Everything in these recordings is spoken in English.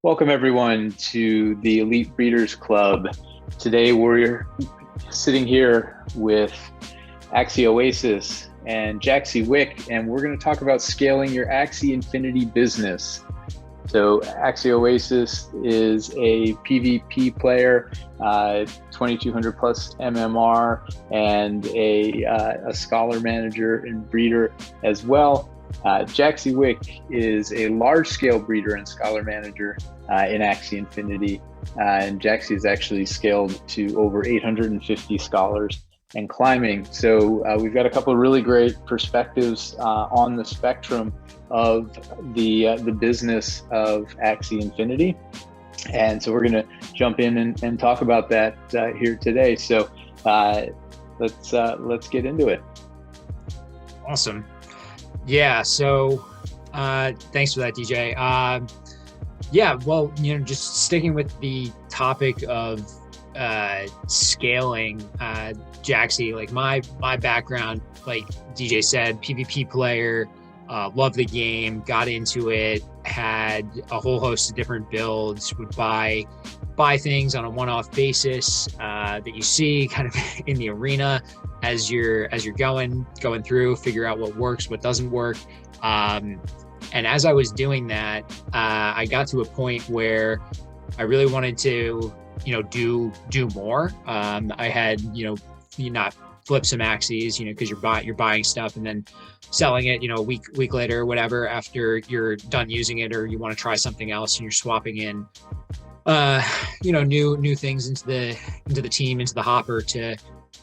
Welcome everyone to the Elite Breeders Club. Today we're sitting here with Axie Oasis and Jaxie Wick, and we're going to talk about scaling your Axie Infinity business. So Axie Oasis is a PvP player, 2200 plus MMR, and a scholar manager and breeder as well. Jaxie Wick is a large-scale breeder and scholar manager in Axie Infinity, and Jaxie is actually scaled to over 850 scholars and climbing. So we've got a couple of really great perspectives on the spectrum of the business of Axie Infinity, and so we're going to jump in and talk about that here today. So let's get into it. Awesome. Yeah. So thanks for that, DJ. Yeah. Well, just sticking with the topic of scaling, Jaxie, like my background, like DJ said, PvP player, loved the game, got into it, had a whole host of different builds, would buy things on a one-off basis that you see kind of in the arena as you're going through, figure out what works, what doesn't work. And as I was doing that, I got to a point where I really wanted to, do more. I had, not flip some Axies, because you're buying stuff and then selling it, a week later or whatever, after you're done using it, or you want to try something else and you're swapping in, new things into the team, into the hopper to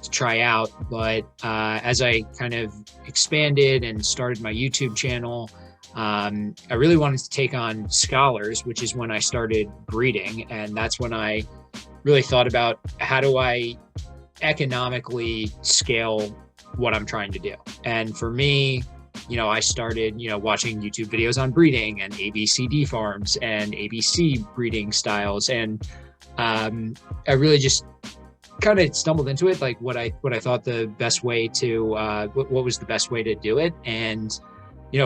try out. But as I kind of expanded and started my YouTube channel, I really wanted to take on scholars, which is when I started breeding. And that's when I really thought about, how do I economically scale what I'm trying to do? And for me, I started, watching YouTube videos on breeding and ABCD farms and ABC breeding styles. And I really just kind of stumbled into it, like what I thought the best way to, what was the best way to do it. And,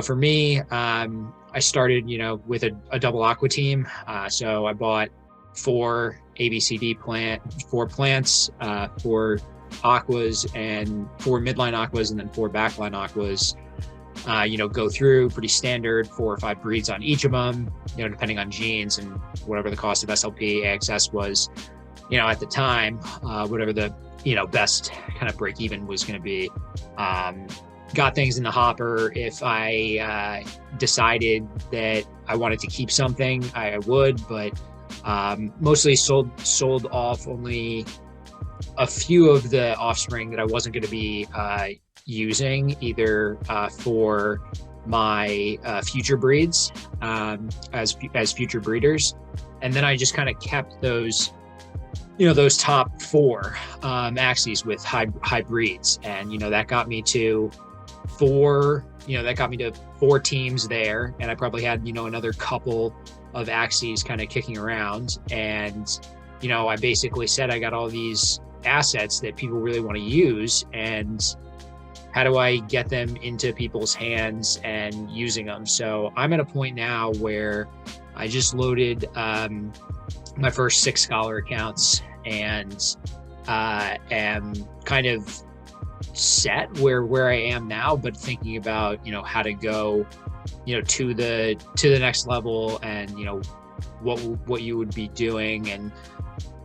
for me, I started, with a double aqua team. So I bought 4 plants, 4 aquas and 4 midline aquas, and then 4 backline aquas. Go through pretty standard 4 or 5 breeds on each of them, depending on genes and whatever the cost of SLP, AXS was, at the time, whatever the, best kind of break even was going to be. Got things in the hopper. If I decided that I wanted to keep something, I would, but mostly sold off only a few of the offspring that I wasn't going to be using, either for my future breeds as future breeders. And then I just kind of kept those, those top 4 Axies with high breeds. And, that got me to 4 teams there. And I probably had, another couple of Axies kind of kicking around. And, I basically said, I got all these assets that people really want to use, and how do I get them into people's hands and using them? So I'm at a point now where I just loaded my first 6 scholar accounts, and am kind of set where I am now, but thinking about, how to go, to the next level, and, what you would be doing. And,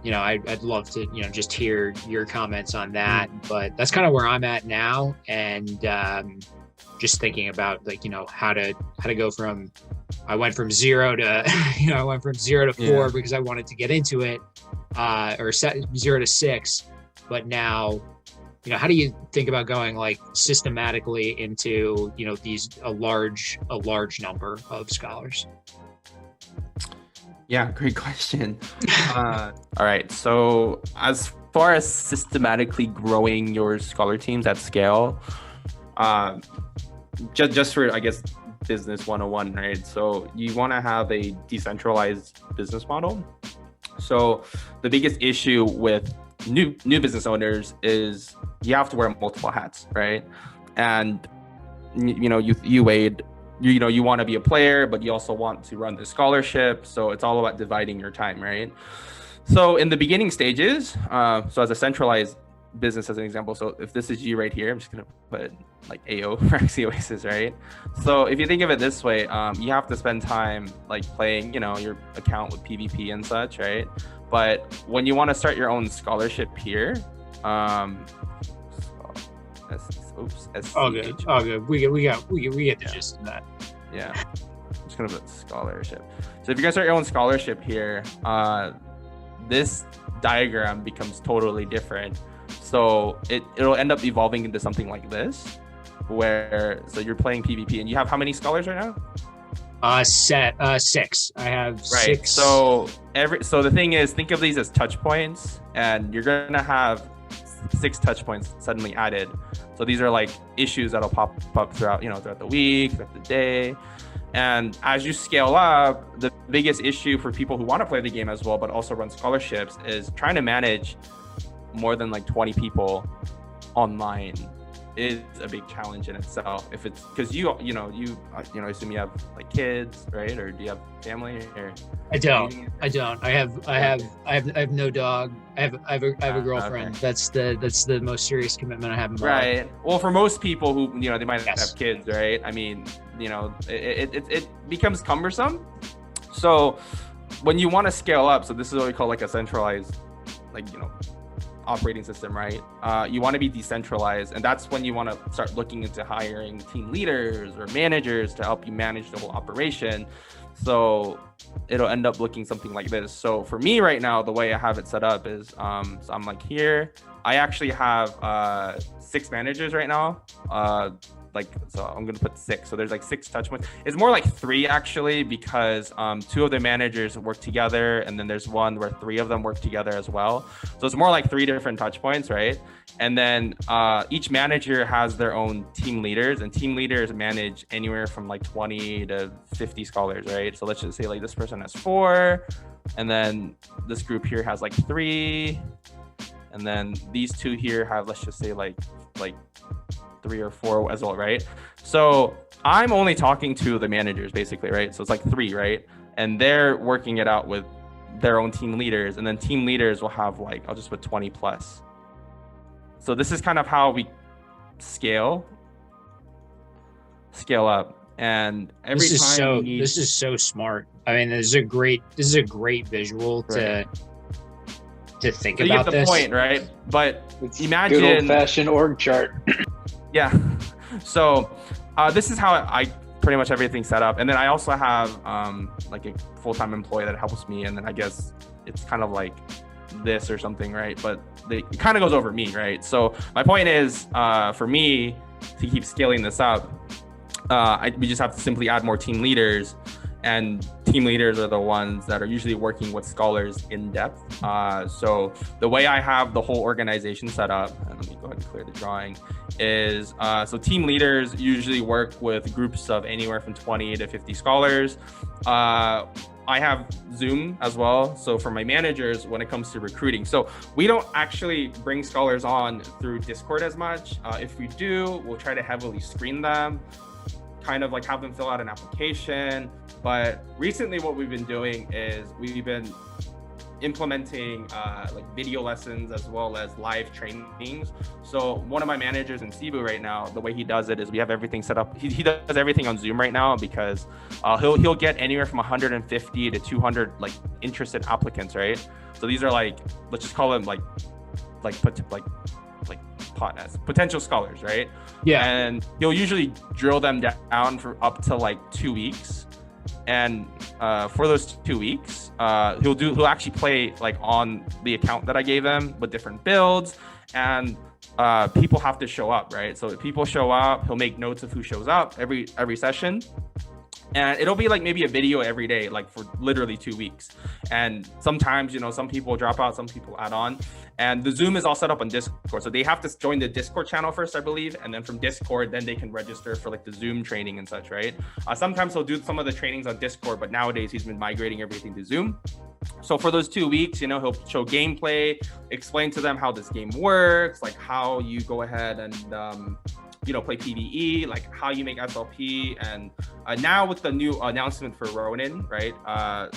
I'd love to, just hear your comments on that, but that's kind of where I'm at now. And just thinking about, like, how to go from, I went from 0 to, I went from 0 to 4 because I wanted to get into it, or set 0 to 6. But now, how do you think about going, like, systematically into, a large number of scholars? Yeah, great question. All right. So as far as systematically growing your scholar teams at scale, just for, I guess, business 101, right? So you want to have a decentralized business model. So the biggest issue with new business owners is you have to wear multiple hats, right? And you Wade, you want to be a player, but you also want to run the scholarship. So it's all about dividing your time, right? So in the beginning stages, so as a centralized business as an example, so if this is you right here, I'm just gonna put like AO for Axie Oasis, right? So if you think of it this way, you have to spend time like playing, your account with PvP and such, right? But when you want to start your own scholarship here, all good. We get the gist of that. Yeah, I'm just gonna put scholarship. So if you're gonna start your own scholarship here, this diagram becomes totally different. So it'll end up evolving into something like this, where so you're playing PvP and you have how many scholars right now? 6. I have 6. So the thing is, think of these as touch points, and you're gonna have 6 touch points suddenly added. So these are like issues that'll pop up throughout the week, throughout the day. And as you scale up, the biggest issue for people who want to play the game as well, but also run scholarships, is trying to manage more than like 20 people online is a big challenge in itself. If it's because you assume you have like kids, right? Or do you have family? Or I don't. I have no dog. I have a girlfriend. Okay. That's the most serious commitment I have in my life. Right. Well, for most people who they might have kids, right? I mean, it becomes cumbersome. So when you want to scale up, so this is what we call like a centralized, operating system, right? You want to be decentralized, and that's when you want to start looking into hiring team leaders or managers to help you manage the whole operation. So it'll end up looking something like this. So for me right now, the way I have it set up is, so I'm like here, I actually have 6 managers right now. So I'm gonna put 6. So there's like 6 touch points. It's more like 3 actually, because 2 of the managers work together, and then there's one where 3 of them work together as well. So it's more like 3 different touch points, right? And then each manager has their own team leaders, and team leaders manage anywhere from like 20 to 50 scholars, right? So let's just say like this person has 4, and then this group here has like 3, and then these 2 here have, let's just say like 3 or 4 as well, right? So I'm only talking to the managers basically, right? So it's like 3, right? And they're working it out with their own team leaders, and then team leaders will have like, I'll just put 20 plus. So this is kind of how we scale up. And this is so smart. I mean, this is a great visual to think about. You get the point, right? But it's imagine good old-fashioned org chart. Yeah. So this is how I pretty much everything set up. And then I also have like a full-time employee that helps me. And then I guess it's kind of like this or something, right? But it kind of goes over me, right? So my point is, for me to keep scaling this up, we just have to simply add more team leaders. And team leaders are the ones that are usually working with scholars in depth. So the way I have the whole organization set up, and let me go ahead and clear the drawing, is so team leaders usually work with groups of anywhere from 20 to 50 scholars. I have Zoom as well. So for my managers, when it comes to recruiting, so we don't actually bring scholars on through Discord as much. If we do, we'll try to heavily screen them, kind of like have them fill out an application. But recently what we've been doing is we've been implementing like video lessons as well as live trainings. So one of my managers in Cebu right now, the way he does it is we have everything set up. He does everything on Zoom right now because he'll get anywhere from 150 to 200 like interested applicants, right? So these are like, let's just call them potential scholars, right? Yeah. And he'll usually drill them down for up to like 2 weeks. And for those 2 weeks, he'll actually play like on the account that I gave him with different builds, and people have to show up, right? So if people show up, he'll make notes of who shows up every session. And it'll be like maybe a video every day, like for literally 2 weeks. And sometimes, some people drop out, some people add on. And the Zoom is all set up on Discord. So they have to join the Discord channel first, I believe. And then from Discord, then they can register for like the Zoom training and such, right? Sometimes he'll do some of the trainings on Discord, but nowadays he's been migrating everything to Zoom. So for those 2 weeks, he'll show gameplay, explain to them how this game works, like how you go ahead and, play PvE, like how you make SLP. And now with the new announcement for Ronin, right,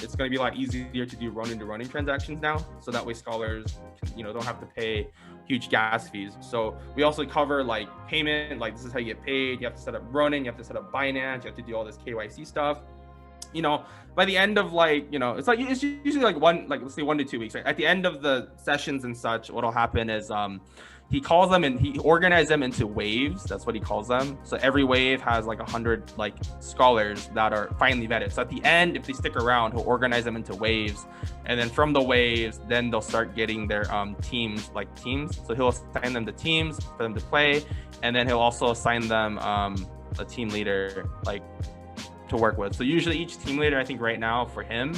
it's going to be a lot easier to do Ronin to Ronin transactions now, so that way scholars don't have to pay huge gas fees. So we also cover like payment, like this is how you get paid. You have to set up Ronin, you have to set up Binance, you have to do all this KYC stuff. By the end of it's usually like let's say 1 to 2 weeks, right? At the end of the sessions and such, what'll happen is he calls them and he organizes them into waves. That's what he calls them. So every wave has like 100 like scholars that are finally vetted. So at the end, if they stick around, he'll organize them into waves. And then from the waves, then they'll start getting their teams. So he'll assign them the teams for them to play. And then he'll also assign them a team leader to work with. So usually each team leader, I think right now for him,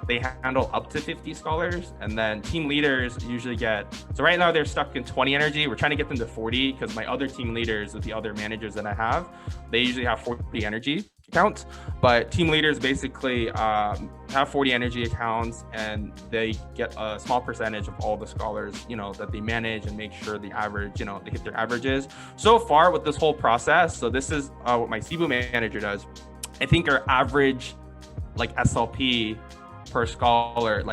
they handle up to 50 scholars, and then team leaders usually so right now they're stuck in 20 energy. We're trying to get them to 40 because my other team leaders with the other managers that I have, they usually have 40 energy accounts, but team leaders basically have 40 energy accounts, and they get a small percentage of all the scholars, that they manage and make sure the average, they hit their averages. So far with this whole process, so this is what my Cebu manager does. I think our average SLP per scholar,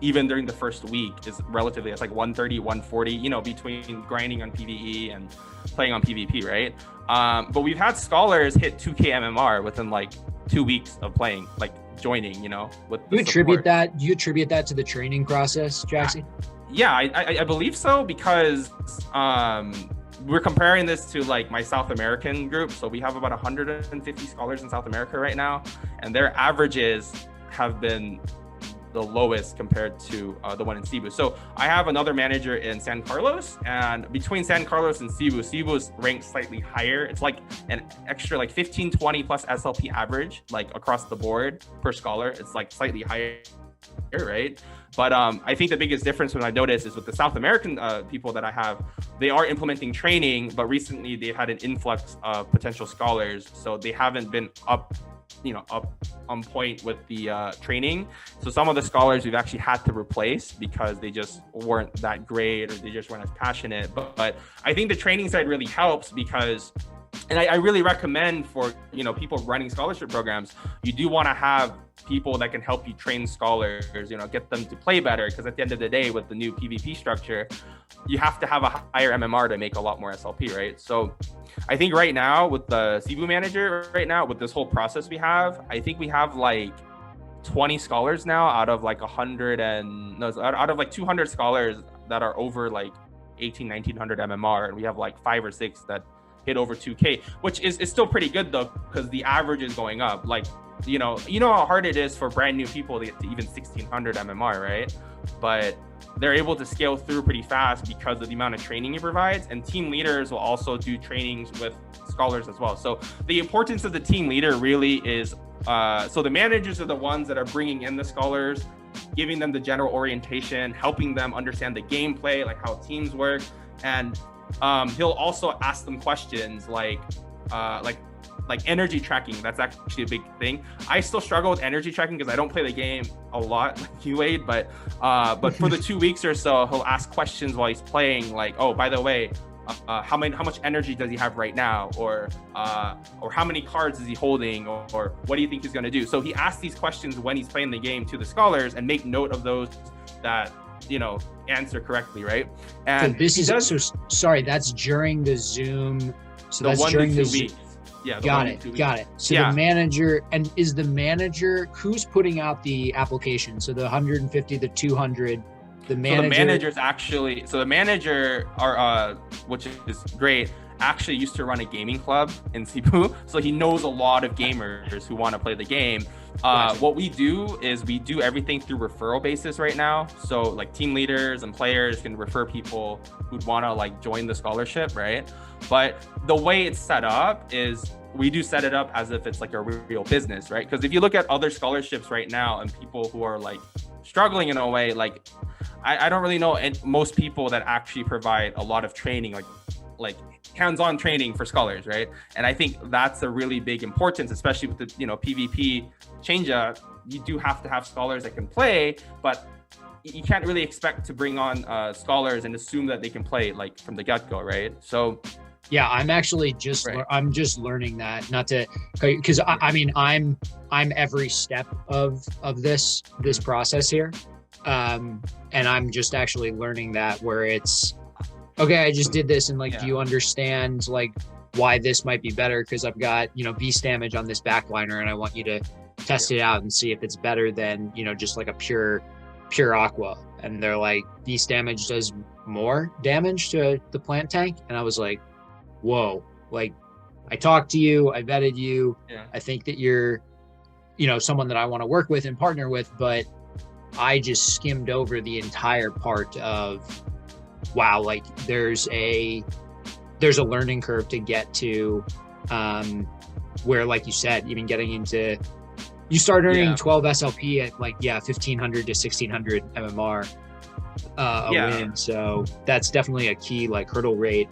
even during the first week, is relatively, it's 130, 140, between grinding on PvE and playing on PvP, right? But we've had scholars hit 2K MMR within 2 weeks of playing, joining, with the support. Do you attribute that to the training process, Jaxie? Yeah, I believe so, because we're comparing this to my South American group. So we have about 150 scholars in South America right now, and their averages have been the lowest compared to the one in Cebu. So I have another manager in San Carlos, and between San Carlos and Cebu is ranked slightly higher. It's an extra 15, 20 plus SLP average, across the board per scholar. It's slightly higher, right? But I think the biggest difference when I noticed is with the South American people that I have, they are implementing training, but recently they've had an influx of potential scholars. So they haven't been up on point with the training. So some of the scholars we've actually had to replace because they just weren't that great, or they just weren't as passionate. But I think the training side really helps because, and I really recommend for, people running scholarship programs, you do want to have people that can help you train scholars, get them to play better. Because at the end of the day, with the new PvP structure, you have to have a higher MMR to make a lot more SLP, right? So I think right now with the Cebu manager, with this whole process we have, I think we have 20 scholars now out of 200 scholars that are over 1900 MMR, and we have 5 or 6 that hit over 2K, which is still pretty good though, because the average is going up. How hard it is for brand new people to get to even 1600 MMR, right? But they're able to scale through pretty fast because of the amount of training it provides. And team leaders will also do trainings with scholars as well. So the importance of the team leader really is, so the managers are the ones that are bringing in the scholars, giving them the general orientation, helping them understand the gameplay, how teams work. And he'll also ask them questions like energy tracking. That's actually a big thing. I still struggle with energy tracking because I don't play the game a lot like you, Wade, but for the 2 weeks or so, he'll ask questions while he's playing, oh, by the way, how much energy does he have right now, or how many cards is he holding, or what do you think he's going to do? So he asks these questions when he's playing the game to the scholars, and make note of those that answer correctly, right? And so sorry, that's during the Zoom. So that's during the 2 weeks. Yeah. Got it. So the manager, and is the manager, who's putting out the application? So the 150, the 200, the manager. So the manager's actually, the manager which is great, actually used to run a gaming club in Cebu. So he knows a lot of gamers who want to play the game. Gotcha. What we do is we do everything through referral basis right now. So team leaders and players can refer people who'd want to join the scholarship, right? But the way it's set up is we do set it up as if it's a real business, right? Because if you look at other scholarships right now and people who are struggling in a way, I don't really know most people that actually provide a lot of training, hands-on training for scholars, right? And I think that's a really big importance, especially with the PvP change. You do have to have scholars that can play, but you can't really expect to bring on scholars and assume that they can play from the get-go, right? So Yeah, I'm actually Right. I'm just learning that, not to, because I mean I'm every step of this process here, and I'm just actually learning that, where it's okay, I just did this, and like, do you understand like why this might be better? Because I've got, beast damage on this backliner, and I want you to test it out and see if it's better than, just like a pure aqua. And they're like, beast damage does more damage to the plant tank, and I was like, whoa, like, I talked to you, I vetted you, I think that you're, someone that I want to work with and partner with, but I just skimmed over the entire part of, wow, like there's a learning curve to get to, where, like you said, even getting into, you start earning 12 SLP at like 1500 to 1600 MMR a win, so that's definitely a key like hurdle rate.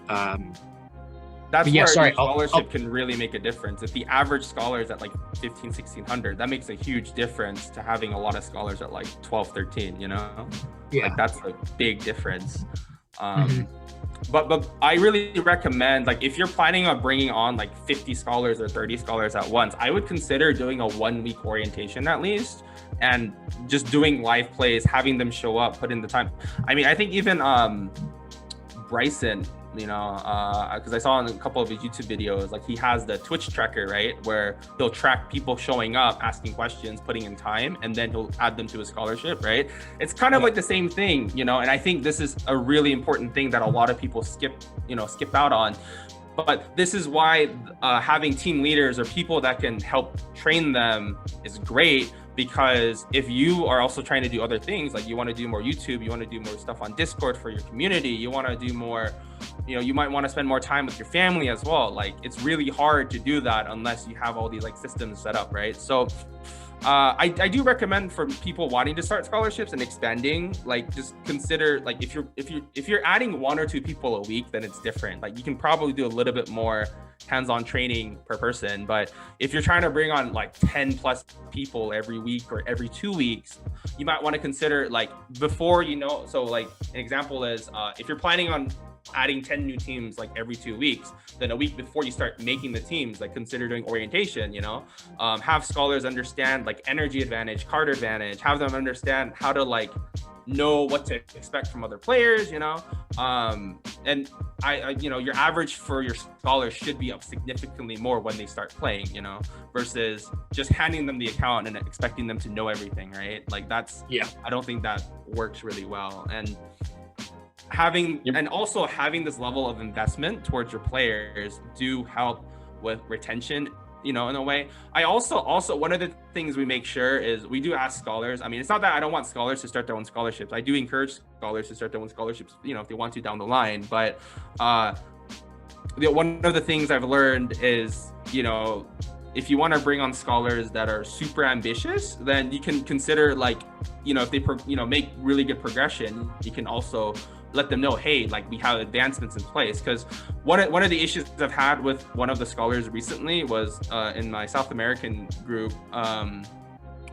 That's where scholarship can really make a difference. If the average scholar is at like 15, 1600, that makes a huge difference to having a lot of scholars at like 12, 13, like that's a big difference. But I really recommend, like, if you're planning on bringing on like 50 scholars or 30 scholars at once, I would consider doing a 1-week orientation at least, and just doing live plays, having them show up, put in the time. I mean, I think even Bryson, because I saw in a couple of his YouTube videos, like he has the Twitch tracker, right, where he'll track people showing up, asking questions, putting in time, and then he'll add them to his scholarship, right? It's kind of like the same thing, and I think this is a really important thing that a lot of people skip out on. But this is why having team leaders or people that can help train them is great, because if you are also trying to do other things, like you want to do more YouTube, you want to do more stuff on Discord for your community, you want to do more, you might want to spend more time with your family as well. Like, it's really hard to do that unless you have all these like systems set up, right? So I do recommend for people wanting to start scholarships and expanding, like, just consider, like, if you're adding 1 or 2 people a week, then it's different. Like, you can probably do a little bit more hands-on training per person. But if you're trying to bring on like 10 plus people every week or every 2 weeks, you might want to consider, like, before, so like an example is if you're planning on adding 10 new teams like every 2 weeks, then a week before you start making the teams, like, consider doing orientation, have scholars understand like energy advantage, card advantage, have them understand how to like know what to expect from other players, and I your average for your scholars should be up significantly more when they start playing, versus just handing them the account and expecting them to know everything, right? Like, I don't think that works really well. And also having this level of investment towards your players do help with retention, in a way. I also one of the things we make sure is we do ask scholars. I mean, it's not that I don't want scholars to start their own scholarships. I do encourage scholars to start their own scholarships, if they want to down the line. But one of the things I've learned is, if you want to bring on scholars that are super ambitious, then you can consider, like, if they make really good progression, you can also let them know, hey, like, we have advancements in place. Because one of the issues I've had with one of the scholars recently was in my South American group,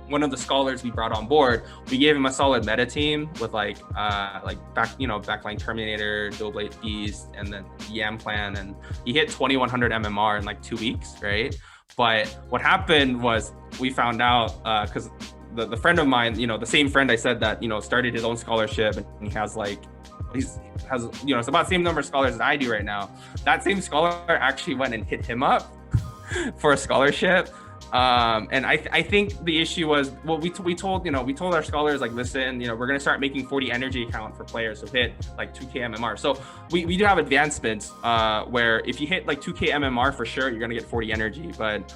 one of the scholars we brought on board, we gave him a solid meta team with backline Terminator, Dual Blade Beast, and then Yam Clan, and he hit 2100 MMR in like 2 weeks, right? But what happened was we found out, because the friend of mine, the same friend I said that, started his own scholarship, and he has it's about the same number of scholars as I do right now. That same scholar actually went and hit him up for a scholarship. And I think the issue was, well, we told our scholars, like, listen, we're going to start making 40 energy account for players who hit like 2K MMR. So we do have advancements where if you hit like 2K MMR for sure, you're going to get 40 energy. But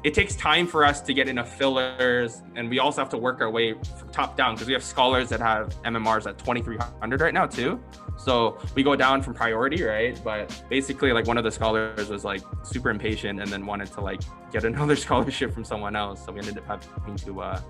it takes time for us to get enough fillers, and we also have to work our way from top down, because we have scholars that have MMRs at 2300 right now too. So we go down from priority, right? But basically, like, one of the scholars was like super impatient and then wanted to like get another scholarship from someone else, so we ended up having to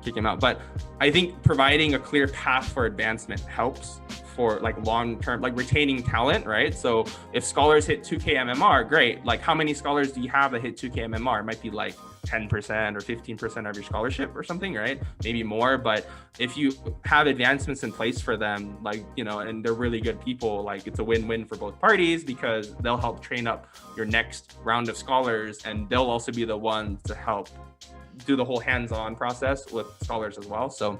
kick him out. But I think providing a clear path for advancement helps for like long-term, like retaining talent, right? So if scholars hit 2K MMR, great. Like how many scholars do you have that hit 2K MMR? It might be like 10% or 15% of your scholarship or something, right? Maybe more. But if you have advancements in place for them, like, you know, and they're really good people, like it's a win-win for both parties, because they'll help train up your next round of scholars, and they'll also be the ones to help do the whole hands-on process with scholars as well. So,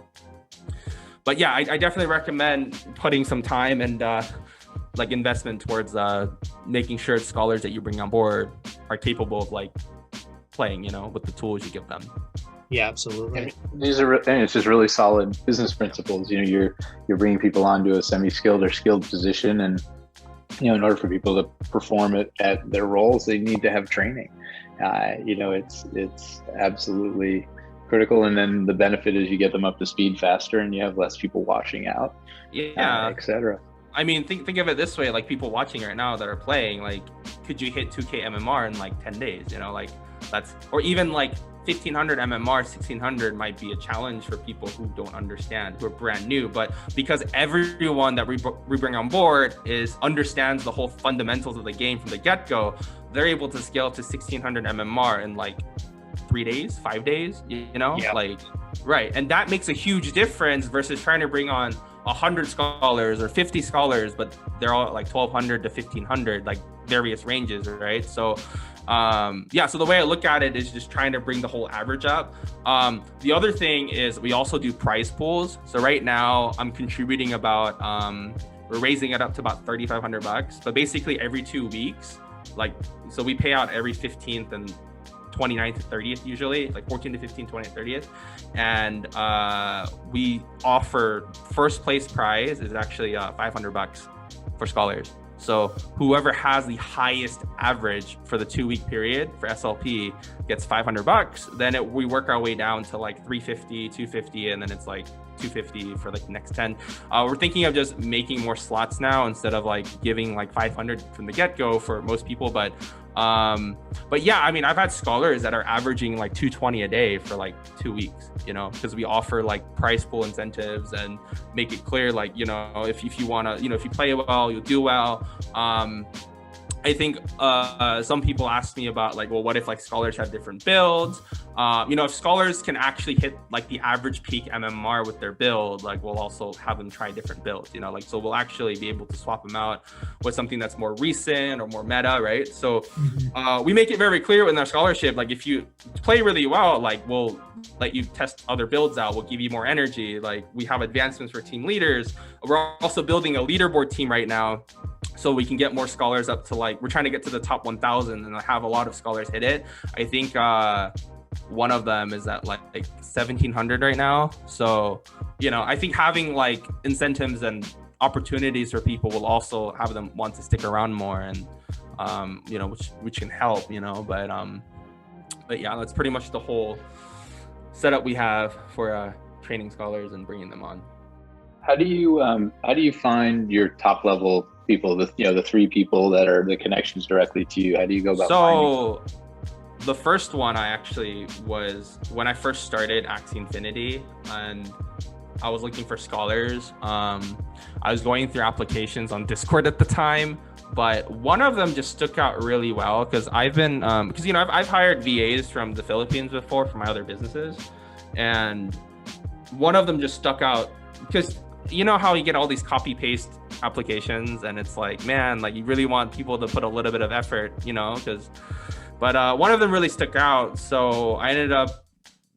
but yeah, I definitely recommend putting some time and like investment towards making sure scholars that you bring on board are capable of like playing, you know, with the tools you give them. Yeah, absolutely. And it's just really solid business principles. You know, you're bringing people onto a semi-skilled or skilled position, and you know, in order for people to perform at their roles, they need to have training. You know, it's absolutely critical. And then the benefit is you get them up to speed faster, and you have less people washing out, etc. I mean, think of it this way: like people watching right now that are playing, like, could you hit 2K MMR in like 10 days? You know, like that's, or even like 1500 MMR, 1600 might be a challenge for people who don't understand, who are brand new. But because everyone that we bring on board understands the whole fundamentals of the game from the get-go, they're able to scale to 1600 MMR in like 3 days, 5 days, you know, like, right. And that makes a huge difference versus trying to bring on 100 scholars or 50 scholars, but they're all like 1200 to 1500, like various ranges, right? So so the way I look at it is just trying to bring the whole average up. The other thing is we also do prize pools. So right now I'm contributing about we're raising it up to about $3,500, but basically every 2 weeks, like, so we pay out every 15th and 29th to 30th, usually like 14 to 15, 20 to 30th. And we offer first place prize is actually $500 for scholars. So whoever has the highest average for the 2-week period for SLP gets $500. Then we work our way down to like 350, 250, and then it's like 250 for like the next 10. We're thinking of just making more slots now instead of like giving like 500 from the get-go for most people. But yeah, I mean, I've had scholars that are averaging like 220 a day for like 2 weeks, you know, because we offer like prize pool incentives and make it clear, like, you know, if you want to, you know, if you play well, you'll do well. I think some people ask me about like, well, what if like scholars have different builds? You know, if scholars can actually hit like the average peak MMR with their build, like we'll also have them try different builds, you know, like, so we'll actually be able to swap them out with something that's more recent or more meta, right? So we make it very clear in our scholarship, like if you play really well, like we'll let you test other builds out, we'll give you more energy. Like we have advancements for team leaders. We're also building a leaderboard team right now, so we can get more scholars up to like, we're trying to get to the top 1,000 and have a lot of scholars hit it. I think one of them is at like 1,700 right now. So, you know, I think having like incentives and opportunities for people will also have them want to stick around more, and you know, which can help, you know, but yeah, that's pretty much the whole setup we have for training scholars and bringing them on. How do you find your top level people, the 3 people that are the connections directly to you? How do you go about finding? The first one I actually was when I first started Axie Infinity, and I was looking for scholars. I was going through applications on Discord at the time, but one of them just stuck out really well because I've been because you know I've hired VAs from the Philippines before for my other businesses, and one of them just stuck out because you know how you get all these copy paste applications, and it's like, man, like you really want people to put a little bit of effort, you know, but one of them really stuck out. So I ended up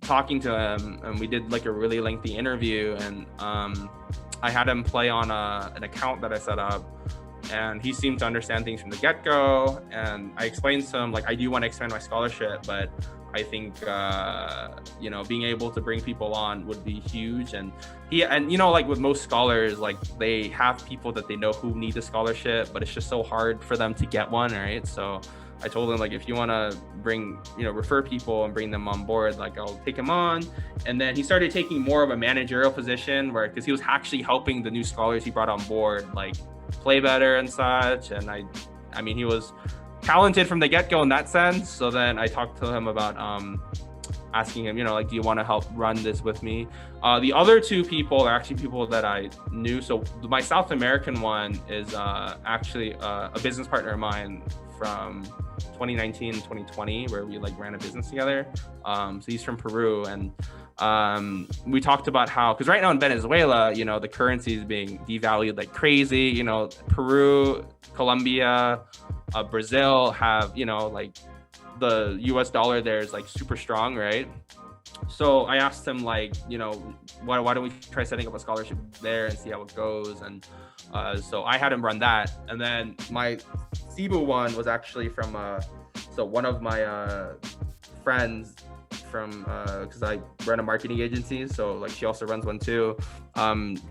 talking to him, and we did like a really lengthy interview, and I had him play on an account that I set up, and he seemed to understand things from the get-go. And I explained to him, like, I do want to expand my scholarship, but I think you know, being able to bring people on would be huge. And you know, like with most scholars, like they have people that they know who need a scholarship, but it's just so hard for them to get one, right? So I told him, like, if you want to bring, you know, refer people and bring them on board, like I'll take him on. And then he started taking more of a managerial position, where because he was actually helping the new scholars he brought on board like play better and such. And I mean, he was talented from the get-go in that sense. So then I talked to him about asking him, like, do you want to help run this with me? The other two people are actually people that I knew. So my South American one is actually a business partner of mine from 2019 and 2020, where we like ran a business together. So he's from Peru, and we talked about how, because right now in Venezuela, the currency is being devalued like crazy. Peru, Colombia, Brazil have, like the US dollar there is like super strong, right? So I asked him, like, why don't we try setting up a scholarship there and see how it goes? And so I had him run that. And then my Cebu one was actually from so one of my friends from because I run a marketing agency, so like she also runs one too.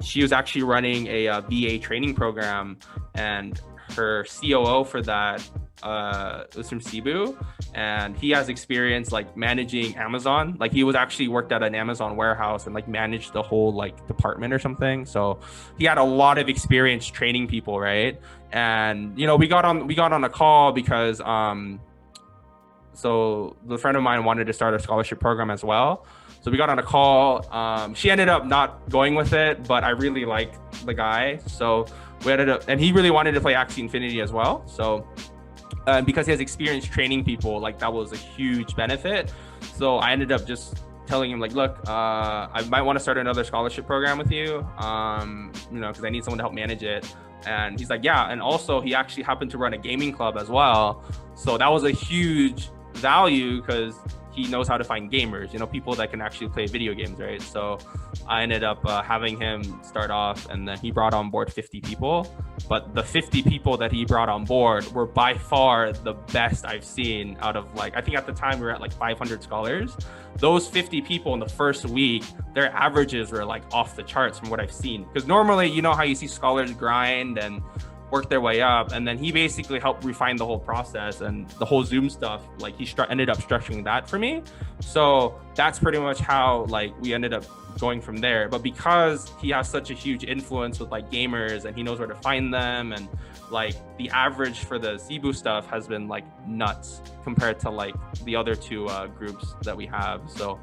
She was actually running a VA training program, and her COO for that was from Cebu, and he has experience like managing Amazon. Like he was actually worked at an Amazon warehouse and like managed the whole like department or something. So he had a lot of experience training people, right? And we got on a call because so the friend of mine wanted to start a scholarship program as well. So we got on a call. She ended up not going with it, but I really liked the guy. So we ended up, and he really wanted to play Axie Infinity as well. So because he has experience training people, like that was a huge benefit. So I ended up just telling him, like, look, I might want to start another scholarship program with you, because I need someone to help manage it. And he's like, yeah. And also he actually happened to run a gaming club as well. So that was a huge value because he knows how to find gamers, people that can actually play video games, right? So I ended up having him start off, and then he brought on board 50 people. But the 50 people that he brought on board were by far the best I've seen out of, like, I think at the time we were at like 500 scholars. Those 50 people in the first week, their averages were like off the charts from what I've seen. Because normally, how you see scholars grind and work their way up, and then he basically helped refine the whole process and the whole Zoom stuff. Like he ended up structuring that for me. So that's pretty much how like we ended up going from there. But because he has such a huge influence with like gamers, and he knows where to find them, and like the average for the Cebu stuff has been like nuts compared to like the other two groups that we have. So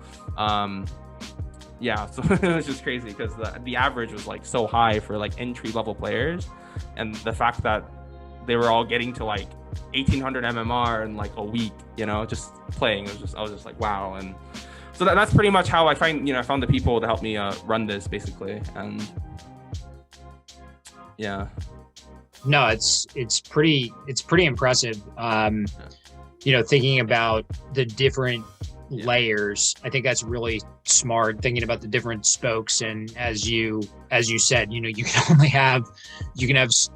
yeah, so it was just crazy because the average was like so high for like entry level players, and the fact that they were all getting to like 1800 MMR in like a week, just playing, I was just like, wow. And so that's pretty much how I found the people to help me run this basically. And yeah, no, it's pretty impressive. Thinking about the different layers, I think that's really smart, thinking about the different spokes. And as you said, you can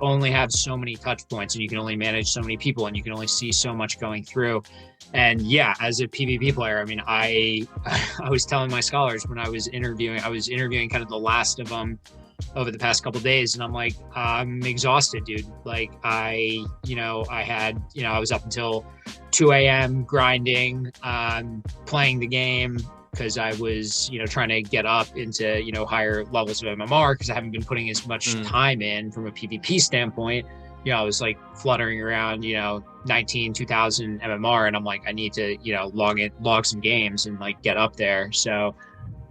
only have so many touch points, and you can only manage so many people, and you can only see so much going through. And yeah, as a PvP player, I mean, I was telling my scholars when I was interviewing kind of the last of them over the past couple of days, and I'm like, I'm exhausted, dude. Like I was up until 2 a.m. grinding, playing the game because I was, trying to get up into, higher levels of MMR because I haven't been putting as much time in from a PvP standpoint. I was like fluttering around, 2000 MMR, and I'm like, I need to, log some games and like get up there. So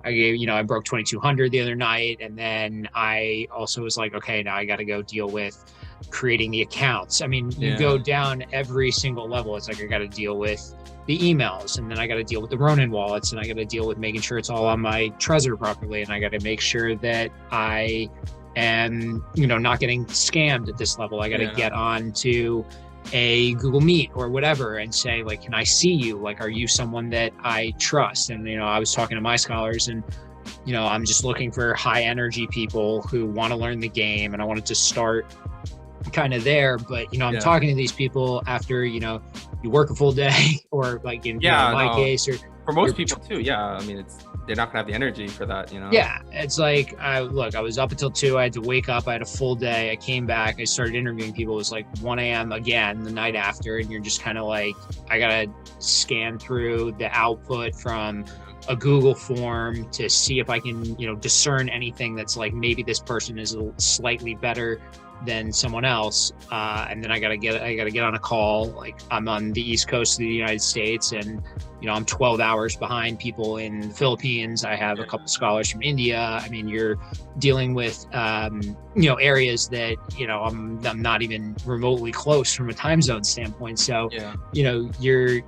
I broke 2200 the other night, and then I also was like, okay, now I got to go deal with creating the accounts. I mean, you go down every single level. It's like I got to deal with the emails, and then I got to deal with the Ronin wallets, and I got to deal with making sure it's all on my Trezor properly, and I got to make sure that I am, not getting scammed at this level. I got to get on to a Google Meet or whatever and say, like, can I see you? Like, are you someone that I trust? And, I was talking to my scholars, and, I'm just looking for high energy people who want to learn the game, and I wanted to start kind of there. But, I'm talking to these people after, you work a full day, or like in my case, or for most people too. Yeah. I mean, they're not gonna have the energy for that, Yeah, it's like, I was up until 2. I had to wake up. I had a full day. I came back. I started interviewing people. It was like 1 a.m. again the night after, and you're just kind of like, I gotta scan through the output from a Google form to see if I can, discern anything that's like maybe this person is slightly better than someone else. And then I gotta get on a call. Like I'm on the East Coast of the United States, and I'm 12 hours behind people in the Philippines. I have a couple scholars from India. I mean, you're dealing with areas that I'm not even remotely close from a time zone standpoint. So you're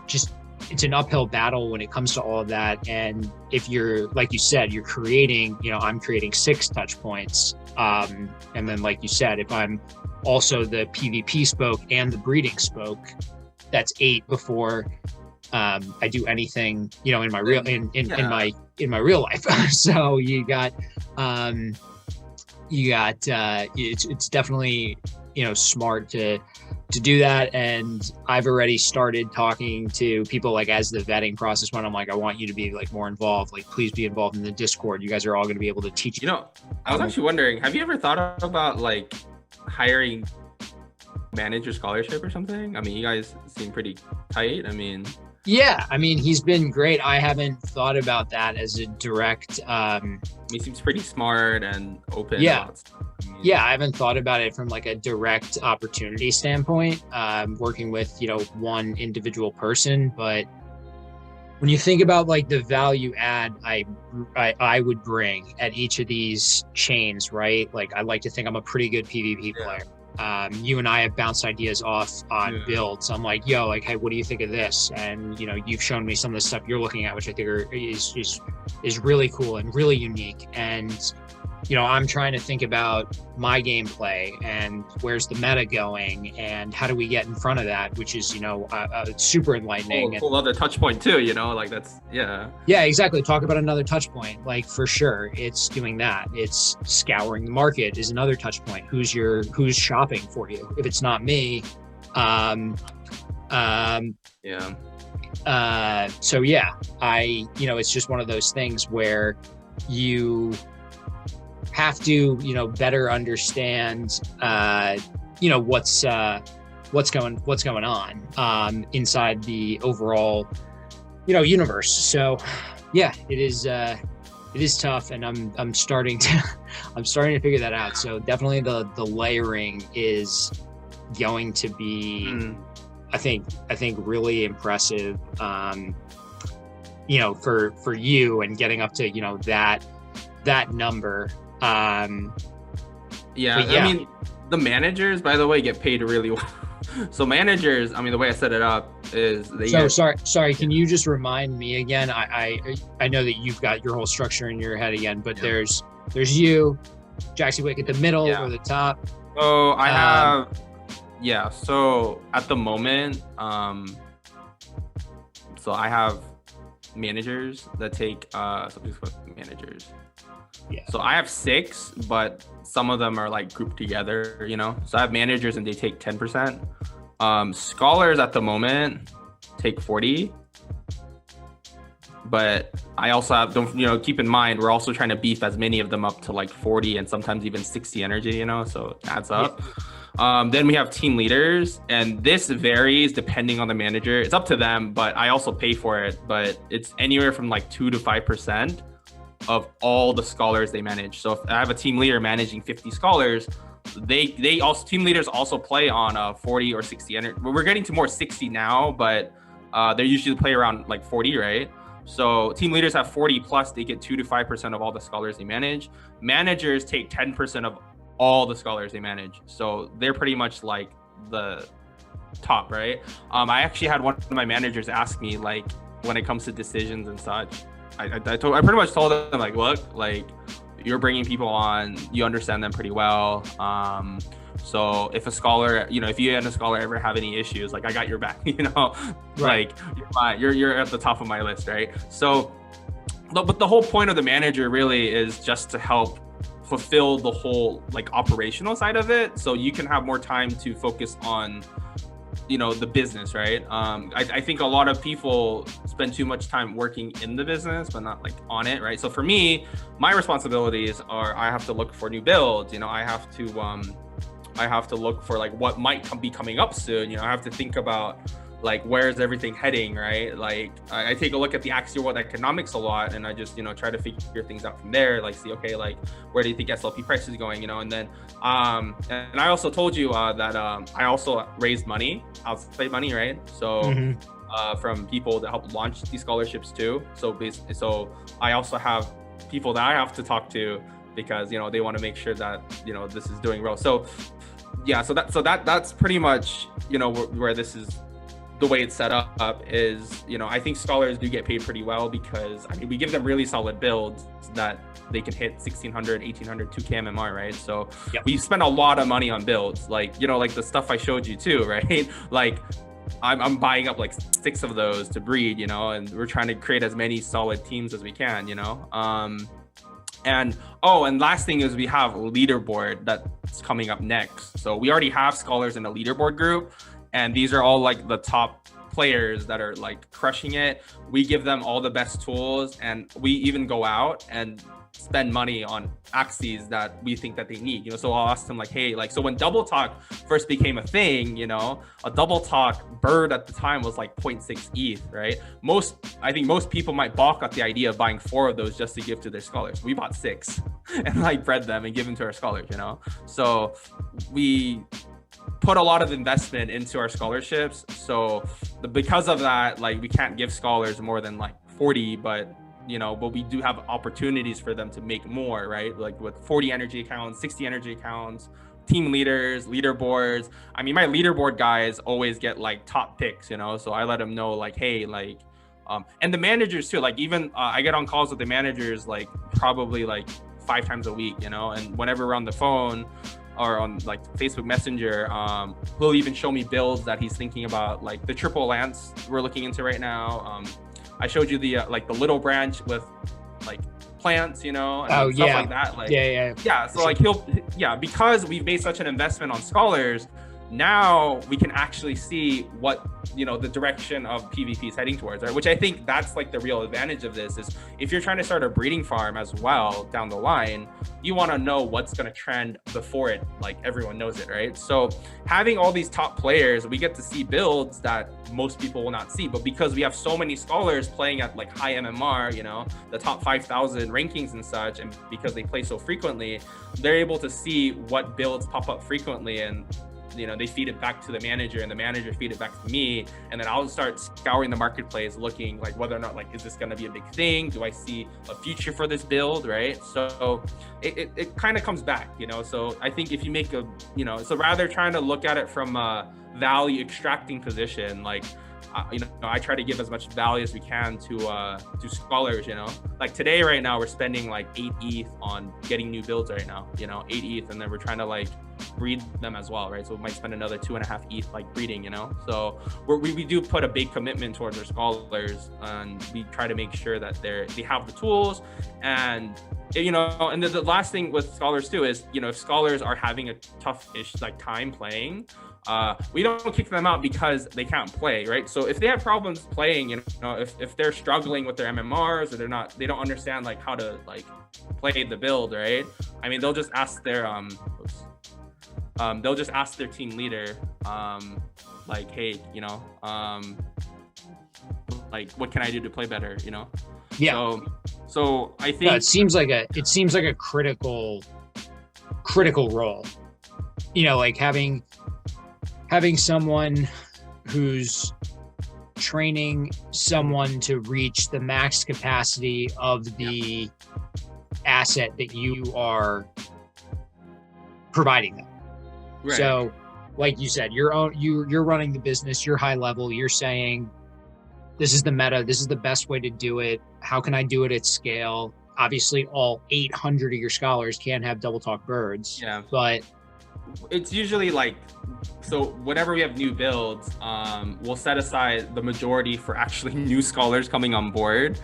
just, it's an uphill battle when it comes to all of that. And if you're, like you said, you're creating, I'm creating 6 touch points. And then, like you said, if I'm also the PvP spoke and the breeding spoke, that's 8 before I do anything, in my real, in my real life. So it's definitely, smart to do that. And I've already started talking to people, like as the vetting process went, I'm like, I want you to be like more involved, like please be involved in the Discord. You guys are all going to be able to teach. I was actually wondering, have you ever thought about like hiring manager scholarship or something? I mean, you guys seem pretty tight. Yeah, he's been great. I haven't thought about that as a direct. He seems pretty smart and open. Yeah. Yeah, I haven't thought about it from like a direct opportunity standpoint, working with, one individual person. But when you think about like the value add I would bring at each of these chains, right? Like I like to think I'm a pretty good PvP player. You and I have bounced ideas off on builds. I'm like, yo, like, hey, what do you think of this? And you've shown me some of the stuff you're looking at, which I think is really cool and really unique. And I'm trying to think about my gameplay and where's the meta going and how do we get in front of that, which is super enlightening. Cool other touch point too, like that's yeah, exactly. Talk about another touch point, like for sure it's doing that. It's scouring the market is another touch point. Who's shopping for you? If it's not me, so yeah, it's just one of those things where you have to better understand what's going on inside the overall universe. So yeah, it is tough, and I'm starting to figure that out. So definitely the layering is going to be I think really impressive for you, and getting up to that number. The managers, by the way, get paid really well. So managers, the way I set it up is sorry, can you just remind me again? I know that you've got your whole structure in your head again, but there's you, Jaxie Wick at the middle or the top. So I have so at the moment, so I have managers that take managers. Yeah. So I have 6, but some of them are like grouped together, So I have managers and they take 10%. Scholars at the moment take 40. But I also have, keep in mind, we're also trying to beef as many of them up to like 40 and sometimes even 60 energy, so it adds up. Yeah. Then we have team leaders, and this varies depending on the manager. It's up to them, but I also pay for it. But it's anywhere from like 2 to 5% of all the scholars they manage. So if I have a team leader managing 50 scholars, they also, team leaders also play on 40 or 60 energy. We're getting to more 60 now, but they usually play around like 40, right? So team leaders have 40 plus, they get 2 to 5% of all the scholars they manage. Managers take 10% of all the scholars they manage. So they're pretty much like the top, right? I actually had one of my managers ask me, like, when it comes to decisions and such, I pretty much told them, like, look, like, you're bringing people on, you understand them pretty well. So if a scholar, if you and a scholar ever have any issues, like, I got your back, right. Like you're at the top of my list, right? So, but the whole point of the manager really is just to help fulfill the whole like operational side of it, so you can have more time to focus on the business, right? I think a lot of people spend too much time working in the business but not like on it, right? So for me, my responsibilities are, I have to look for new builds, I have to look for like what might be coming up soon, I have to think about like where's everything heading, right? Like I take a look at the Axie world economics a lot, and I just, you know, try to figure things out from there, like see, okay, like where do you think SLP price is going, you know? And then and I also told you that I also raised money, outside money, right? So from people that help launch these scholarships too. So basically, so I also have people that I have to talk to, because, you know, they want to make sure that, you know, this is doing well. So yeah, so that's pretty much, you know, where this is, the way it's set up is, you know, I think scholars do get paid pretty well, because I mean, we give them really solid builds that they can hit 1600, 1800, 2K MMR, right? So we spend a lot of money on builds, like, you know, like the stuff I showed you too, right? Like I'm buying up like 6 of those to breed, you know, and we're trying to create as many solid teams as we can, you know? And last thing is we have leaderboard that's coming up next. So we already have scholars in the leaderboard group, and these are all like the top players that are like crushing it. We give them all the best tools, and we even go out and spend money on Axies that we think that they need, you know. So I'll ask them like, hey, like, so when double talk first became a thing, you know, a double talk bird at the time was like 0.6 ETH, right? I think most people might balk at the idea of buying 4 of those just to give to their scholars. We bought 6 and like bred them and give them to our scholars, you know. So we put a lot of investment into our scholarships. So because of that, like we can't give scholars more than like 40, but you know, but we do have opportunities for them to make more, right? Like with 40 energy accounts, 60 energy accounts, team leaders, leaderboards. I mean, my leaderboard guys always get like top picks, you know? So I let them know like, hey, like, and the managers too, like even I get on calls with the managers, like probably like 5 times a week, you know? And whenever we're on the phone or on like Facebook Messenger, he'll even show me builds that he's thinking about, like the triple lance we're looking into right now. I showed you the like the little branch with like plants, you know, and stuff like that. Like yeah. So like because we've made such an investment on scholars, now we can actually see what, you know, the direction of PvP is heading towards, right? Which I think that's like the real advantage of this is if you're trying to start a breeding farm as well down the line, you want to know what's going to trend before it, like everyone knows it, right? So having all these top players, we get to see builds that most people will not see, but because we have so many scholars playing at like high MMR, you know, the top 5,000 rankings and such, and because they play so frequently, they're able to see what builds pop up frequently, and you know, they feed it back to the manager, and the manager feed it back to me, and then I'll start scouring the marketplace, looking like whether or not, like, is this going to be a big thing? Do I see a future for this build, right? So it kind of comes back, you know. So I think if you make a, you know, so rather trying to look at it from a value extracting position, like, you know, I try to give as much value as we can to scholars, you know. Like today, right now, we're spending like 8 ETH on getting new builds right now, you know, 8 ETH, and then we're trying to like breed them as well, right? So we might spend another 2.5 ETH like breeding, you know. So we do put a big commitment towards our scholars, and we try to make sure that they have the tools. And you know, and the last thing with scholars too is, you know, if scholars are having a tough-ish like time playing, we don't kick them out because they can't play, right? So if they have problems playing, you know, if they're struggling with their MMRs, or they don't understand like how to like play the build, right? I mean, they'll just ask their team leader, like, hey, you know, like, what can I do to play better, you know? Yeah. So I think it seems like a critical role, you know, like having someone who's training someone to reach the max capacity of the asset that you are providing them. Right. So, like you said, you're running the business, you're high level, you're saying, this is the meta, this is the best way to do it. How can I do it at scale? Obviously, all 800 of your scholars can't have double talk birds. Yeah. But it's usually like, so whenever we have new builds, we'll set aside the majority for actually new scholars coming on board.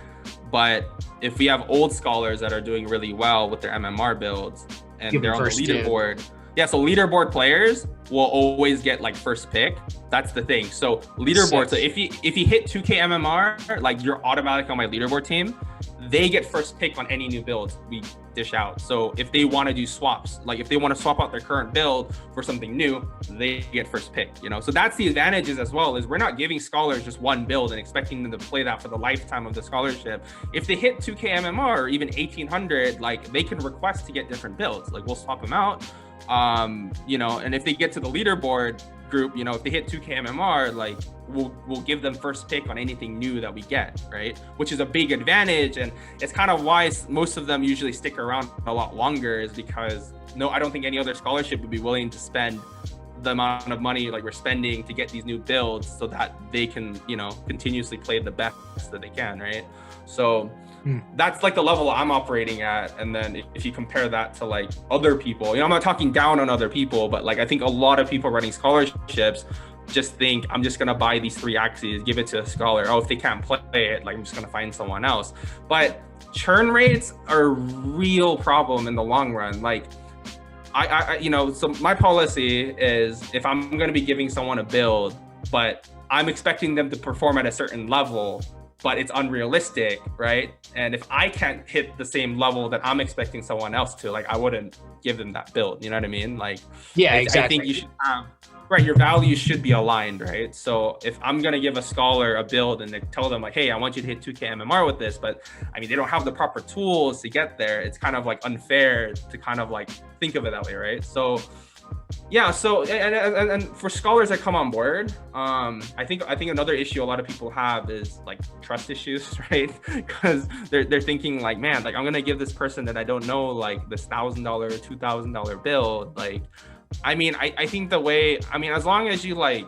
But if we have old scholars that are doing really well with their MMR builds and they're on the leaderboard, so leaderboard players will always get like first pick. That's the thing. So leaderboard, so if you hit 2K MMR, like you're automatic on my leaderboard team, they get first pick on any new builds we dish out. So if they want to do swaps, like if they want to swap out their current build for something new, they get first pick, you know? So that's the advantages as well, is we're not giving scholars just one build and expecting them to play that for the lifetime of the scholarship. If they hit 2K MMR or even 1800, like they can request to get different builds. Like we'll swap them out, you know, and if they get to the leaderboard group, you know, if they hit 2K MMR, like we'll give them first pick on anything new that we get, right? Which is a big advantage, and it's kind of why most of them usually stick around a lot longer, is because I don't think any other scholarship would be willing to spend the amount of money like we're spending to get these new builds so that they can, you know, continuously play the best that they can, right? So that's like the level I'm operating at. And then if you compare that to like other people, you know, I'm not talking down on other people, but like I think a lot of people running scholarships just think, I'm just gonna buy these 3 Axies, give it to a scholar. Oh, if they can't play it, like I'm just gonna find someone else. But churn rates are a real problem in the long run. Like I you know, so my policy is, if I'm gonna be giving someone a build, but I'm expecting them to perform at a certain level, but it's unrealistic, right? And if I can't hit the same level that I'm expecting someone else to, like I wouldn't give them that build, you know what I mean? Like, yeah, exactly. I think you should have, right, your values should be aligned, right? So if I'm gonna give a scholar a build and they tell them like, hey, I want you to hit 2K MMR with this, but I mean, they don't have the proper tools to get there, it's kind of like unfair to kind of like think of it that way, right? So yeah, so and for scholars that come on board, I think another issue a lot of people have is like trust issues, right? Because they're thinking like, man, like I'm gonna give this person that I don't know like this $1,000, $2,000 build. Like, I mean, I think as long as you like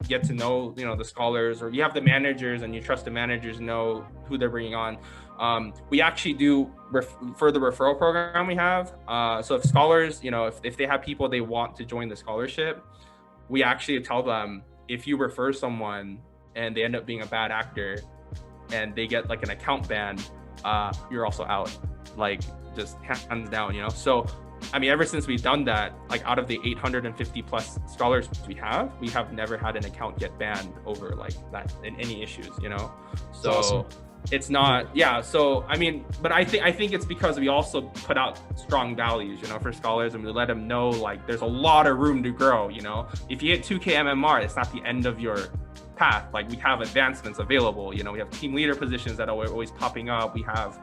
get to know, you know, the scholars, or you have the managers and you trust the managers know who they're bringing on. We actually do for the referral program we have. So if scholars, you know, if they have people they want to join the scholarship, we actually tell them, if you refer someone and they end up being a bad actor and they get like an account ban, you're also out, like just hands down, you know? So, I mean, ever since we've done that, like out of the 850 plus scholars we have never had an account get banned over like that in any issues, you know? So awesome. It's not, yeah. So, I mean, but I think it's because we also put out strong values, you know, for scholars, and we let them know like there's a lot of room to grow, you know? If you hit 2K MMR, it's not the end of your path. Like we have advancements available, you know, we have team leader positions that are always popping up. We have,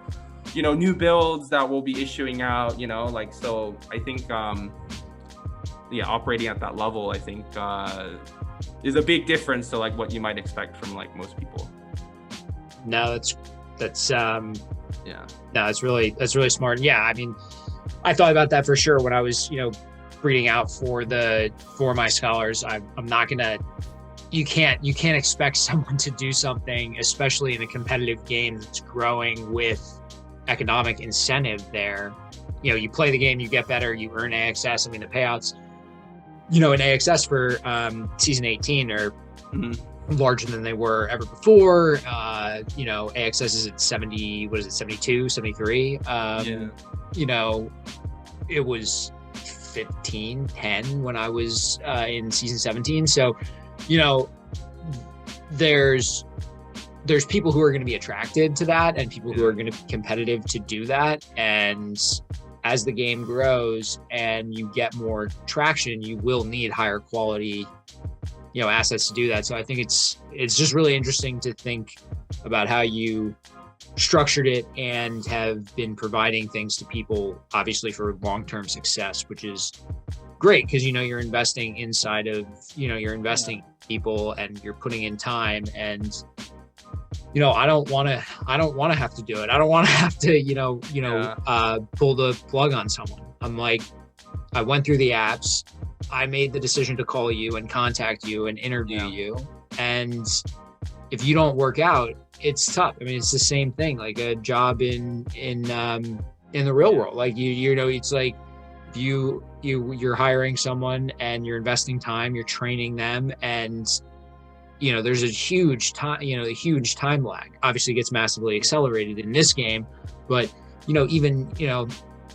you know, new builds that we'll be issuing out, you know, like, so I think, yeah, operating at that level, I think, is a big difference to like what you might expect from like most people. No, yeah, no, it's really smart. Yeah, I mean, I thought about that for sure when I was, you know, breeding out for my scholars. I'm not gonna, you can't expect someone to do something, especially in a competitive game that's growing with economic incentive there. You know, you play the game, you get better, you earn AXS. I mean, the payouts, you know, in AXS for season 18 are larger than they were ever before. You know, AXS is at 70, what is it, 72, 73? You know, it was 15, 10 when I was in season 17. So, you know, there's people who are going to be attracted to that and people who are going to be competitive to do that. And as the game grows and you get more traction, you will need higher quality, you know, assets to do that. So I think it's just really interesting to think about how you structured it and have been providing things to people, obviously for long-term success, which is great because, you know, you're investing inside of, you know, you're investing in people and you're putting in time. And, you know, I don't want to have to do it. I don't want to have to, pull the plug on someone. I'm like, I went through the apps. I made the decision to call you and contact you and interview you. And if you don't work out, it's tough. I mean, it's the same thing, like a job in the real world. Like you know, it's like you're hiring someone and you're investing time, you're training them, and you know, there's a huge time lag. Obviously it gets massively accelerated in this game, but you know, even, you know,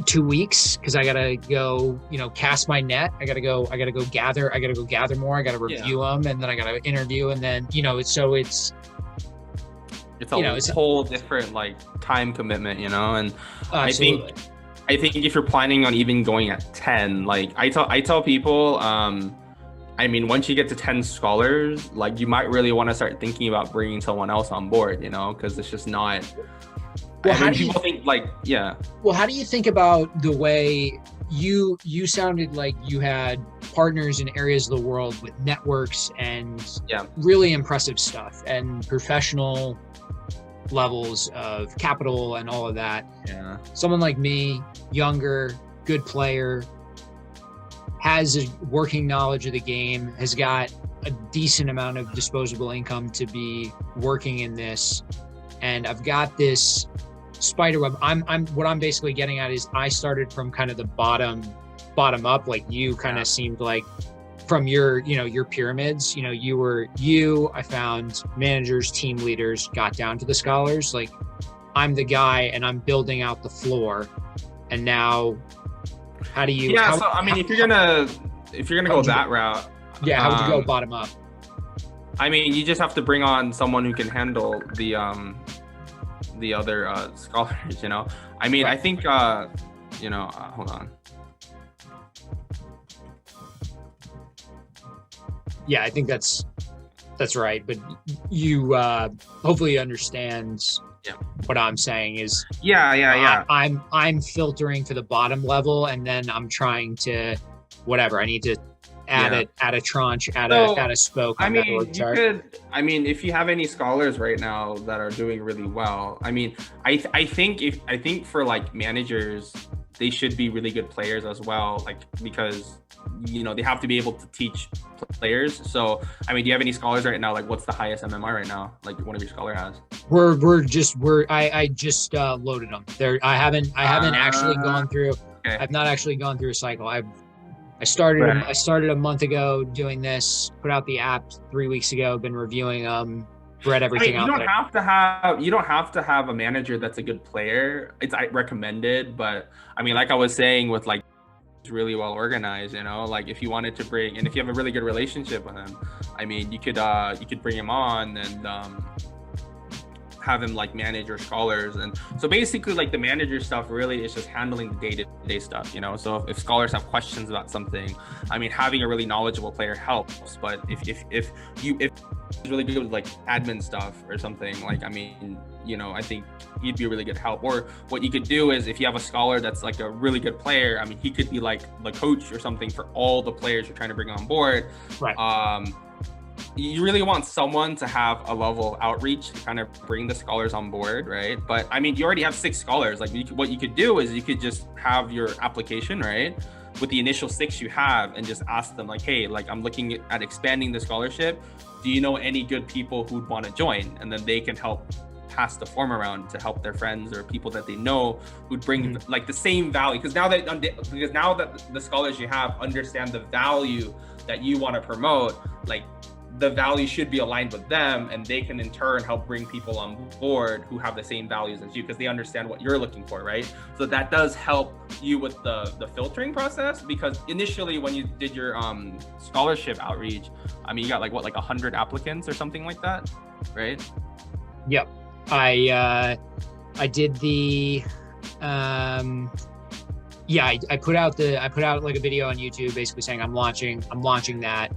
2 weeks, because I gotta go, you know, cast my net. I gotta go gather more. I gotta review them, and then I gotta interview, and then, you know, it's it's a whole different like time commitment, you know. And absolutely. I think if you're planning on even going at 10, like I tell people, I mean, once you get to 10 scholars, like you might really want to start thinking about bringing someone else on board, you know, because it's just not. Well, I mean, people think like, yeah. Well, how do you think about the way you sounded like you had partners in areas of the world with networks and really impressive stuff and professional levels of capital and all of that. Yeah. Someone like me, younger, good player, has a working knowledge of the game, has got a decent amount of disposable income to be working in this, and I've got this spider web. What I'm basically getting at is I started from kind of the bottom up, like you kind of seemed like from your pyramids, I found managers, team leaders, got down to the scholars. Like I'm the guy and I'm building out the floor. And now how do you, so I mean, if you're gonna go that route, how would you go bottom up? I mean, you just have to bring on someone who can handle the other scholars, you know. I mean, I think hold on. Yeah, I think that's right. But you hopefully understand what I'm saying is I'm filtering to the bottom level, and then I'm trying to I need to add a tranche, add a spoke on that org chart. I mean, if you have any scholars right now that are doing really well, I mean, I think for like managers, they should be really good players as well, like because they have to be able to teach players. So I mean, do you have any scholars right now? Like what's the highest MMR right now, like one of your scholar has? I just loaded them there. I haven't actually gone through. Okay. I've not actually gone through a cycle. I started a month ago doing this, put out the app 3 weeks ago, been reviewing them, read everything out. You don't have to have a manager that's a good player. It's recommended, but I mean, like I was saying with like really well organized, like if you wanted to bring, and if you have a really good relationship with him, I mean, you could bring him on and have him like manage your scholars. And so basically like the manager stuff really is just handling the day-to-day stuff, so if scholars have questions about something, I mean, having a really knowledgeable player helps. But if it's really good with like admin stuff or something, like, I mean, I think he'd be a really good help. Or what you could do is if you have a scholar that's like a really good player, I mean, he could be like the coach or something for all the players you're trying to bring on board. Right. You really want someone to have a level of outreach to kind of bring the scholars on board, right? But I mean, you already have 6 scholars. Like what you could do is you could just have your application, right, with the initial 6 you have, and just ask them like, hey, like I'm looking at expanding the scholarship. Do you know any good people who'd want to join? And then they can help pass the form around to help their friends or people that they know who'd bring like the same value. Because now that the scholars you have understand the value that you want to promote, like the value should be aligned with them, and they can in turn help bring people on board who have the same values as you, because they understand what you're looking for, right? So that does help you with the filtering process, because initially when you did your scholarship outreach, I mean, you got like 100 applicants or something like that, right? Yep. I did the I put out like a video on YouTube basically saying I'm launching that,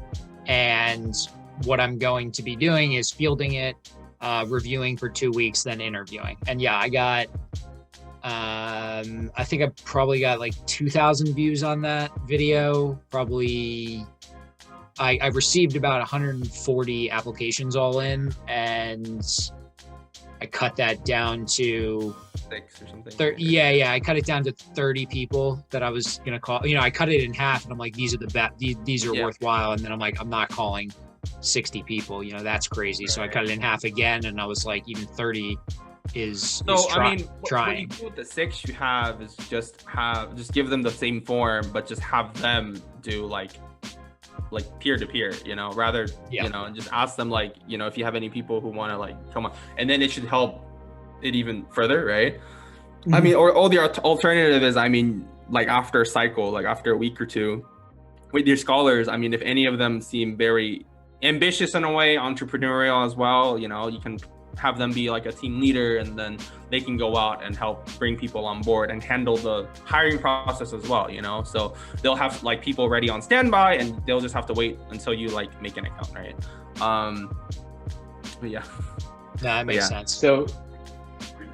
and what I'm going to be doing is fielding it, reviewing for 2 weeks, then interviewing. And I got I think I probably got like 2,000 views on that video. Probably I've received about 140 applications all in, and I cut that down to 6 or something. I cut it down to 30 people that I was gonna call. I cut it in half, and I'm like, these are the best. These are worthwhile. And then I'm like, I'm not calling 60 people. That's crazy. Right. So I cut it in half again, and I was like, even 30 is trying. What you do with the 6 you have is just give them the same form, but just have them do like peer-to-peer, rather, and just ask them like, if you have any people who want to like come on, and then it should help it even further, right? Mm-hmm. I mean, or the alternative is, I mean, like after a cycle, like after a week or 2 with your scholars, I mean, if any of them seem very ambitious in a way, entrepreneurial as well, you can have them be like a team leader, and then they can go out and help bring people on board and handle the hiring process as well, you know? So they'll have like people ready on standby, and they'll just have to wait until you like make an account, right? But yeah. That makes sense. So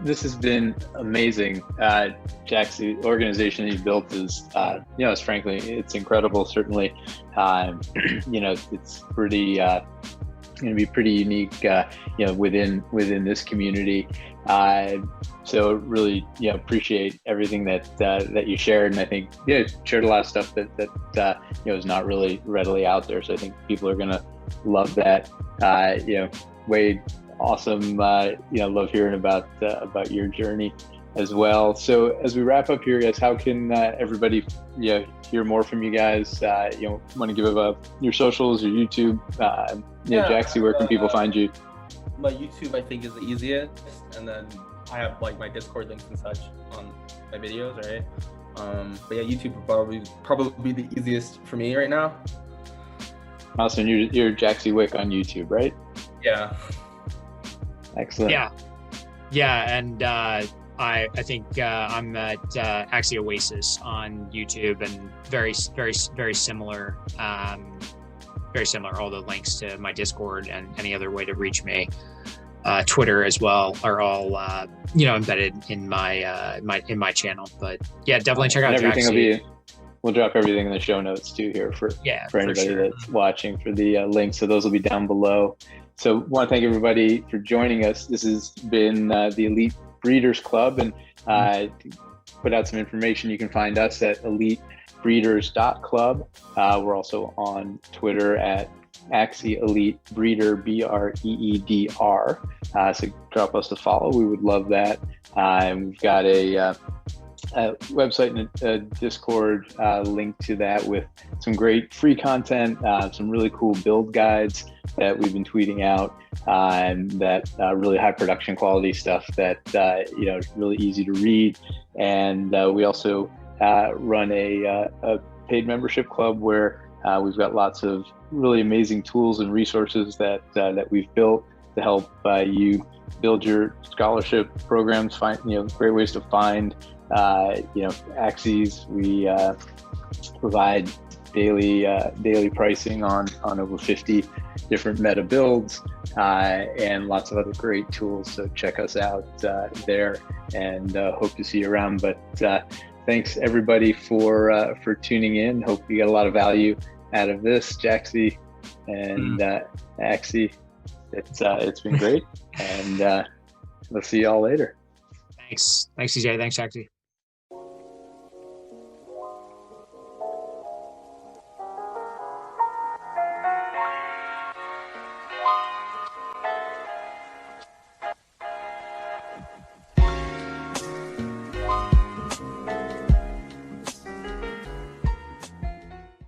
this has been amazing. Jaxie, the organization that you built is, you know, it's frankly, it's incredible. Certainly, you know, it's pretty, going to be pretty unique, you know, within this community. So really, you know, appreciate everything that you shared, and I think you shared a lot of stuff that you know is not really readily out there. So I think people are going to love that. You know, Wade, awesome. You know, love hearing about your journey as well. So as we wrap up here, guys, how can everybody, you know, hear more from you guys? You know, want to give up your socials, your YouTube? Yeah, Jaxie, where can people find you? My YouTube, I think, is the easiest, and then I have like my Discord links and such on my videos, right? But yeah, YouTube would probably be the easiest for me right now. Awesome. You're Jaxie Wick on YouTube, right? Yeah. Excellent. Yeah, and I think I'm at Axie Oasis on YouTube, and very similar. Very similar. All the links to my Discord and any other way to reach me, Twitter as well, are all you know, embedded in my in my channel. But yeah, definitely check out Jaxie. We'll drop everything in the show notes too here for anybody that's watching, for the links. So those will be down below. So want to thank everybody for joining us. This has been the Elite Breeders Club, and put out some information. You can find us at elitebreeders.club. We're also on Twitter at Axie Elite Breeder, BREEDR. So drop us a follow. We would love that. And we've got a website and a Discord link to that with some great free content, some really cool build guides that we've been tweeting out, and that really high production quality stuff that you know, is really easy to read. And we also run a paid membership club where we've got lots of really amazing tools and resources that we've built to help you build your scholarship programs, find, you know, great ways to find you know, Axies. We provide daily pricing on over 50 different meta builds, and lots of other great tools. So check us out there, and hope to see you around. But thanks everybody for tuning in. Hope you got a lot of value out of this, Jaxie and Axie. It's been great, and we'll see you all later. Thanks CJ. Thanks Jaxie.